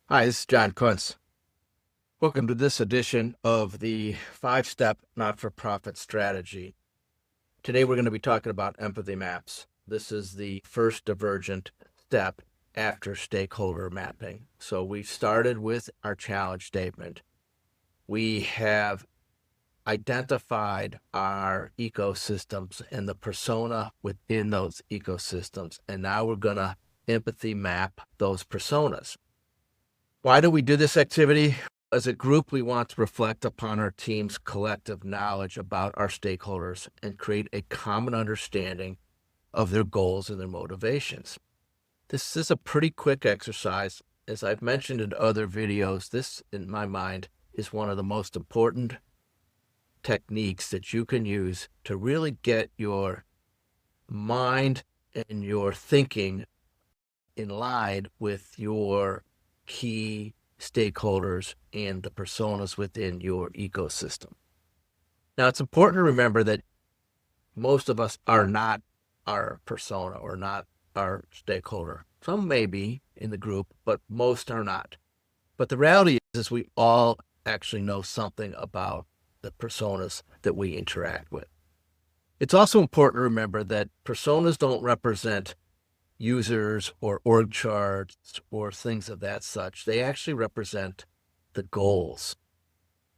Hi, this is John Kuntz. Welcome to this edition of the five-step not-for-profit strategy. Today we're going to be talking about empathy maps. This is the first divergent step after stakeholder mapping. So we've started with our challenge statement. We have identified our ecosystems and the persona within those ecosystems, and now we're going to empathy map those personas. Why do we do this activity? As a group, we want to reflect upon our team's collective knowledge about our stakeholders and create a common understanding of their goals and their motivations. This is a pretty quick exercise. As I've mentioned in other videos, this, in my mind, is one of the most important techniques that you can use to really get your mind and your thinking in line with your key stakeholders and the personas within your ecosystem. Now, it's important to remember that most of us are not our persona or not our stakeholder. Some may be in the group, but most are not. But the reality is we all actually know something about the personas that we interact with. It's also important to remember that personas don't represent users or org charts or things of that such. They actually represent the goals.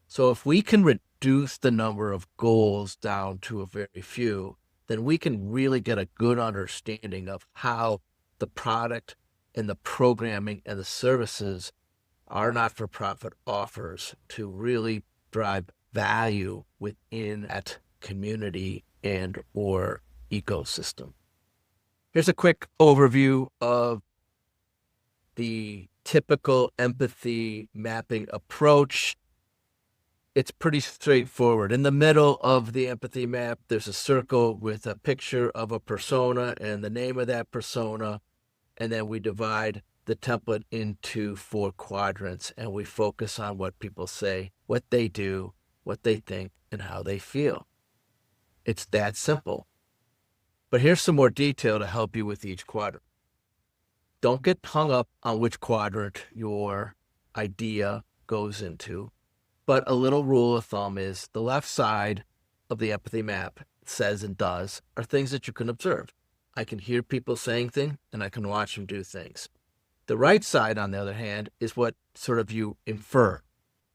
So if we can reduce the number of goals down to a very few, then we can really get a good understanding of how the product and the programming and the services our not-for-profit offers to really drive value within that community and or ecosystem. Here's a quick overview of the typical empathy mapping approach. It's pretty straightforward. In the middle of the empathy map, there's a circle with a picture of a persona and the name of that persona. And then we divide the template into 4 quadrants, and we focus on what people say, what they do, what they think, and how they feel. It's that simple. But here's some more detail to help you with each quadrant. Don't get hung up on which quadrant your idea goes into, but a little rule of thumb is the left side of the empathy map says and does are things that you can observe. I can hear people saying things and I can watch them do things. The right side, on the other hand, is what sort of you infer,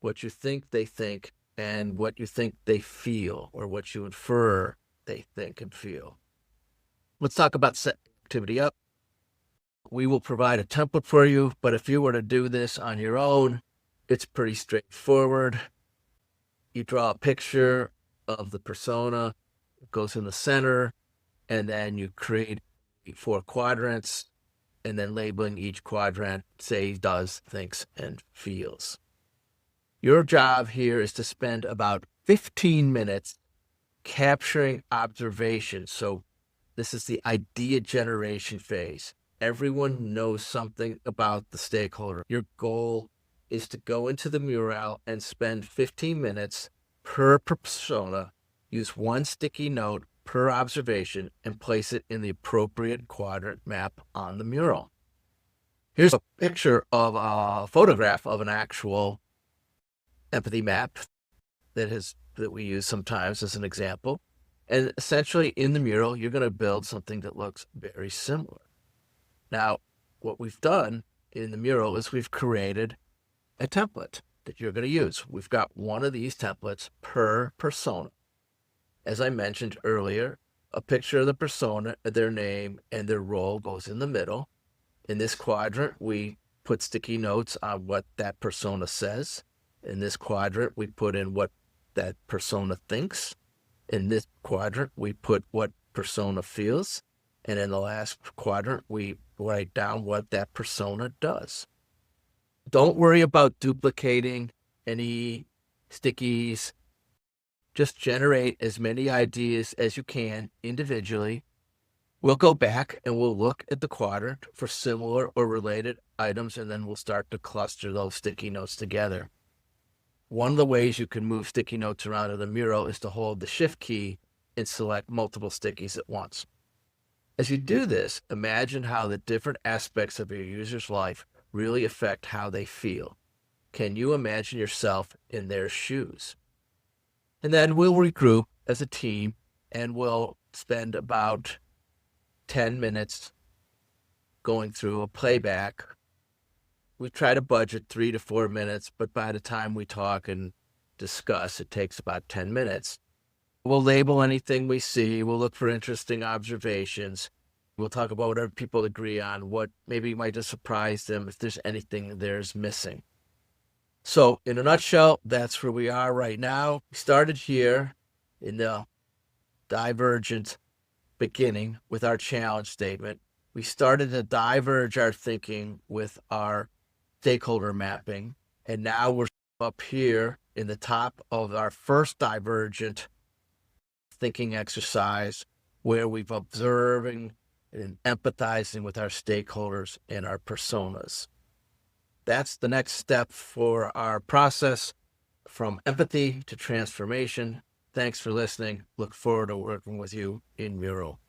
what you think they think and what you think they feel, or what you infer they think and feel. Let's talk about setting activity up. We will provide a template for you, but if you were to do this on your own, it's pretty straightforward. You draw a picture of the persona, it goes in the center, and then you create 4 quadrants, and then labeling each quadrant, say, does, thinks, and feels. Your job here is to spend about 15 minutes capturing observation. So this is the idea generation phase. Everyone knows something about the stakeholder. Your goal is to go into the mural and spend 15 minutes per persona, use 1 sticky note per observation, and place it in the appropriate quadrant map on the mural. Here's a picture of a photograph of an actual empathy map that we use sometimes as an example. And essentially in the mural, you're going to build something that looks very similar. Now, what we've done in the mural is we've created a template that you're going to use. We've got one of these templates per persona. As I mentioned earlier, a picture of the persona, their name, and their role goes in the middle. In this quadrant, we put sticky notes on what that persona says. In this quadrant, we put in what that persona thinks. In this quadrant, we put what persona feels. And in the last quadrant, we write down what that persona does. Don't worry about duplicating any stickies. Just generate as many ideas as you can individually. We'll go back and we'll look at the quadrant for similar or related items, and then we'll start to cluster those sticky notes together. One of the ways you can move sticky notes around in the mural is to hold the Shift key and select multiple stickies at once. As you do this, imagine how the different aspects of your user's life really affect how they feel? Can you imagine yourself in their shoes? And then we'll regroup as a team and we'll spend about 10 minutes going through a playback. We try to budget 3 to 4 minutes, but by the time we talk and discuss, it takes about 10 minutes. We'll label anything we see. We'll look for interesting observations. We'll talk about whatever people agree on, what maybe might have surprised them, if there's anything there's missing. So in a nutshell, that's where we are right now. We started here in the divergent beginning with our challenge statement. We started to diverge our thinking with our stakeholder mapping. And now we're up here in the top of our first divergent thinking exercise where we've observing and empathizing with our stakeholders and our personas. That's the next step for our process from empathy to transformation. Thanks for listening. Look forward to working with you in Mural.